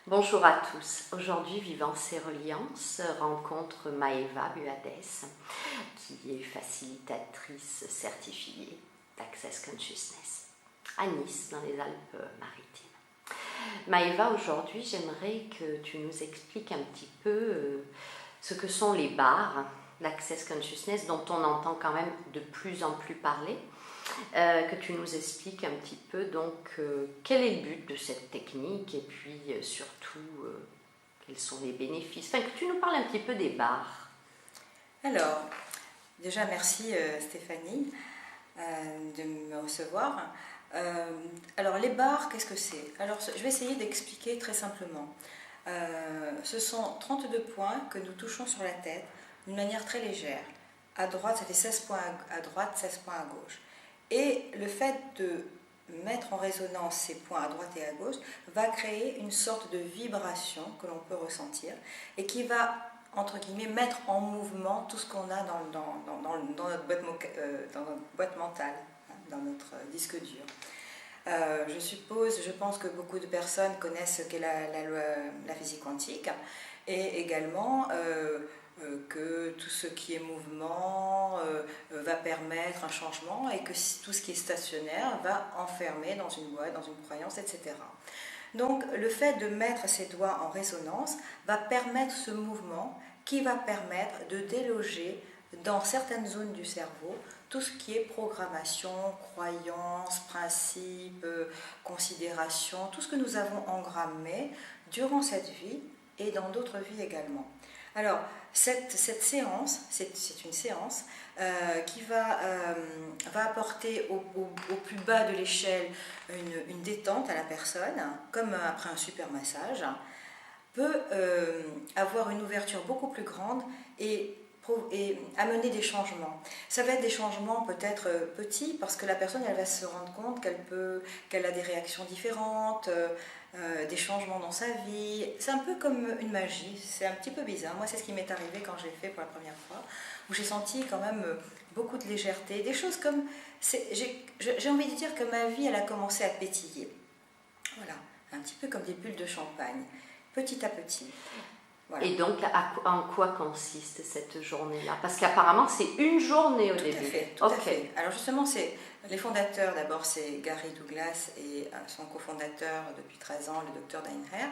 Bonjour à tous. Aujourd'hui, Vivance et Reliance rencontre Maëva Buades, qui est facilitatrice certifiée d'Access Consciousness à Nice, dans les Alpes-Maritimes. Maëva, aujourd'hui, j'aimerais que tu nous expliques un petit peu ce que sont les bars, l'Access Consciousness, dont on entend quand même de plus en plus parler. Que tu nous expliques un petit peu donc quel est le but de cette technique et puis surtout quels sont les bénéfices, enfin que tu nous parles un petit peu des bars. Alors, déjà merci Stéphanie de me recevoir. Alors les bars, qu'est-ce que c'est? Alors je vais essayer d'expliquer très simplement. Ce sont 32 points que nous touchons sur la tête d'une manière très légère. À droite, ça fait 16 points à droite, 16 points à gauche. Et le fait de mettre en résonance ces points à droite et à gauche va créer une sorte de vibration que l'on peut ressentir et qui va, entre guillemets, mettre en mouvement tout ce qu'on a dans notre boîte mentale, dans notre disque dur. Je pense que beaucoup de personnes connaissent ce qu'est la physique quantique et également que tout ce qui est mouvement va permettre un changement et que tout ce qui est stationnaire va enfermer dans une boîte, dans une croyance, etc. Donc le fait de mettre ses doigts en résonance va permettre ce mouvement qui va permettre de déloger dans certaines zones du cerveau tout ce qui est programmation, croyance, principe, considération, tout ce que nous avons engrammé durant cette vie et dans d'autres vies également. Alors, cette séance, c'est une séance qui va apporter au plus bas de l'échelle une détente à la personne, comme après un super massage, peut avoir une ouverture beaucoup plus grande et amener des changements. Ça va être des changements peut-être petits parce que la personne elle va se rendre compte qu'elle a des réactions différentes, des changements dans sa vie. C'est un peu comme une magie, c'est un petit peu bizarre. Moi c'est ce qui m'est arrivé quand je l'ai fait pour la première fois, où j'ai senti quand même beaucoup de légèreté, des choses comme... J'ai envie de dire que ma vie elle a commencé à pétiller. Voilà, un petit peu comme des bulles de champagne, petit à petit. Voilà. Et donc, en quoi consiste cette journée-là? Parce qu'apparemment, c'est une journée au début. Tout à fait. Alors justement, c'est les fondateurs, d'abord, c'est Gary Douglas et son cofondateur depuis 13 ans, le docteur Dainher,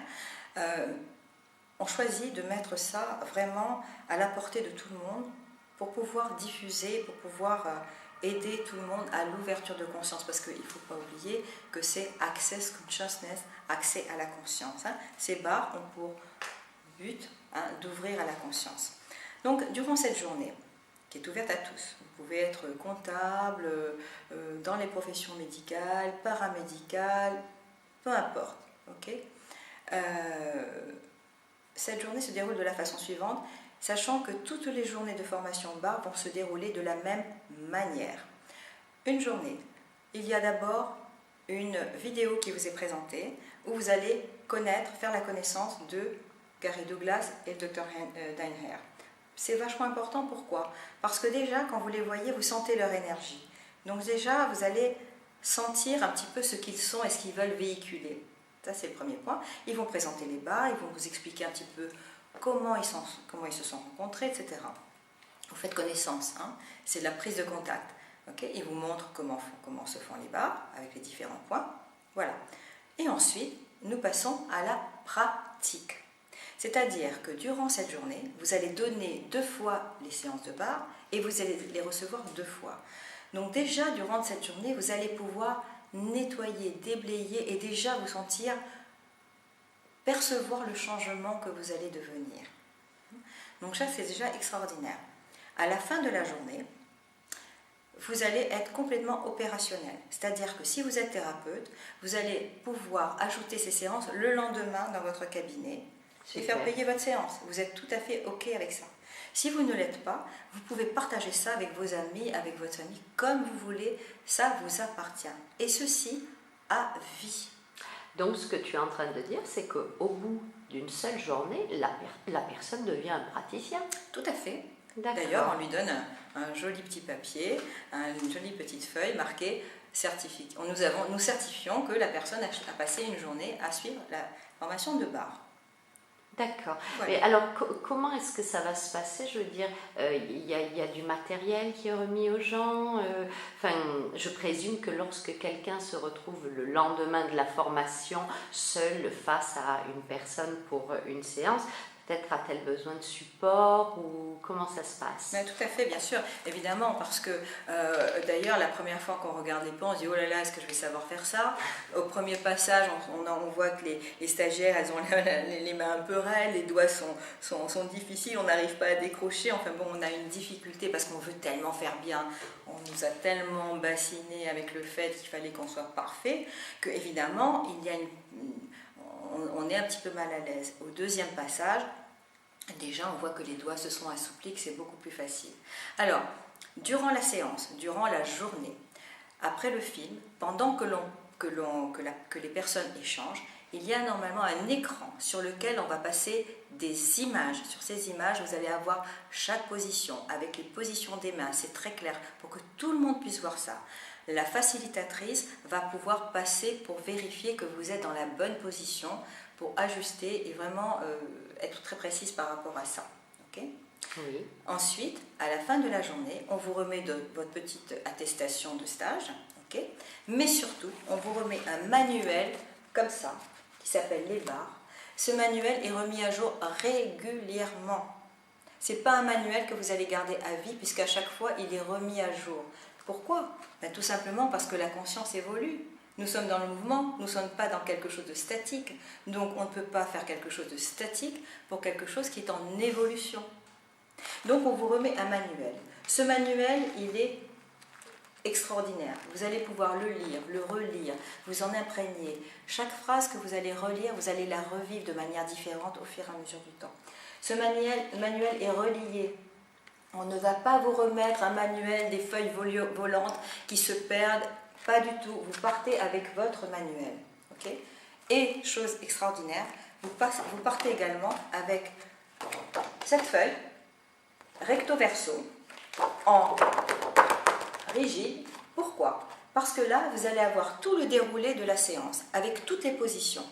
ont choisi de mettre ça vraiment à la portée de tout le monde pour pouvoir diffuser, pour pouvoir aider tout le monde à l'ouverture de conscience. Parce qu'il ne faut pas oublier que c'est Access Consciousness, accès à la conscience. Ces bars ont pour but d'ouvrir à la conscience. Donc, durant cette journée, qui est ouverte à tous, vous pouvez être comptable, dans les professions médicales, paramédicales, peu importe. Okay, cette journée se déroule de la façon suivante, sachant que toutes les journées de formation bar vont se dérouler de la même manière. Une journée, il y a d'abord une vidéo qui vous est présentée, où vous allez faire la connaissance de Gary Douglas et le docteur Dainher. C'est vachement important, pourquoi? Parce que déjà, quand vous les voyez, vous sentez leur énergie. Donc déjà, vous allez sentir un petit peu ce qu'ils sont et ce qu'ils veulent véhiculer. Ça, c'est le premier point. Ils vont présenter les bars, ils vont vous expliquer un petit peu comment ils se sont rencontrés, etc. Vous faites connaissance, c'est de la prise de contact. Okay, ils vous montrent comment se font les bars, avec les différents points. Voilà. Et ensuite, nous passons à la pratique. C'est-à-dire que durant cette journée, vous allez donner 2 fois les séances de bar et vous allez les recevoir 2 fois. Donc déjà, durant cette journée, vous allez pouvoir nettoyer, déblayer et déjà vous sentir percevoir le changement que vous allez devenir. Donc ça, c'est déjà extraordinaire. À la fin de la journée, vous allez être complètement opérationnel. C'est-à-dire que si vous êtes thérapeute, vous allez pouvoir ajouter ces séances le lendemain dans votre cabinet et faire payer votre séance. Vous êtes tout à fait OK avec ça. Si vous ne l'êtes pas, vous pouvez partager ça avec vos amis, avec votre famille, comme vous voulez, ça vous appartient. Et ceci à vie. Donc ce que tu es en train de dire, c'est qu'au bout d'une seule journée, la personne devient un praticien. Tout à fait. D'ailleurs, on lui donne un joli petit papier, une jolie petite feuille marquée nous certifions que la personne a passé une journée à suivre la formation de barre. D'accord. Voilà. Mais alors, comment est-ce que ça va se passer? Je veux dire, il y a du matériel qui est remis aux gens. Enfin, je présume que lorsque quelqu'un se retrouve le lendemain de la formation seul face à une personne pour une séance, peut-être a-t-elle besoin de support ou comment ça se passe? Mais tout à fait, bien sûr, évidemment, parce que d'ailleurs, la première fois qu'on regarde les plans, on se dit oh là là, est-ce que je vais savoir faire ça? Au premier passage, on voit que les stagiaires, elles ont les mains un peu raides, les doigts sont difficiles, on n'arrive pas à décrocher. Enfin bon, on a une difficulté parce qu'on veut tellement faire bien, on nous a tellement bassiné avec le fait qu'il fallait qu'on soit parfait, que évidemment, on est un petit peu mal à l'aise. Au deuxième passage, déjà on voit que les doigts se sont assouplis, que c'est beaucoup plus facile. Alors, durant la séance, durant la journée, après le film, pendant que les personnes échangent, il y a normalement un écran sur lequel on va passer des images. Sur ces images, vous allez avoir chaque position, avec les positions des mains, c'est très clair, pour que tout le monde puisse voir ça. La facilitatrice va pouvoir passer pour vérifier que vous êtes dans la bonne position, pour ajuster et vraiment être très précise par rapport à ça. Okay? Oui. Ensuite, à la fin de la journée, on vous remet votre petite attestation de stage, okay? Mais surtout, on vous remet un manuel comme ça, qui s'appelle les barres. Ce manuel est remis à jour régulièrement. Ce n'est pas un manuel que vous allez garder à vie, puisqu'à chaque fois, il est remis à jour. Pourquoi? Ben, tout simplement parce que la conscience évolue. Nous sommes dans le mouvement, nous ne sommes pas dans quelque chose de statique. Donc on ne peut pas faire quelque chose de statique pour quelque chose qui est en évolution. Donc on vous remet un manuel. Ce manuel, il est extraordinaire. Vous allez pouvoir le lire, le relire, vous en imprégner. Chaque phrase que vous allez relire, vous allez la revivre de manière différente au fur et à mesure du temps. Ce manuel est relié. On ne va pas vous remettre un manuel, des feuilles volantes qui se perdent, pas du tout. Vous partez avec votre manuel. Okay? Et, chose extraordinaire, vous partez également avec cette feuille, recto verso, en rigide. Pourquoi? Parce que là, vous allez avoir tout le déroulé de la séance, avec toutes les positions.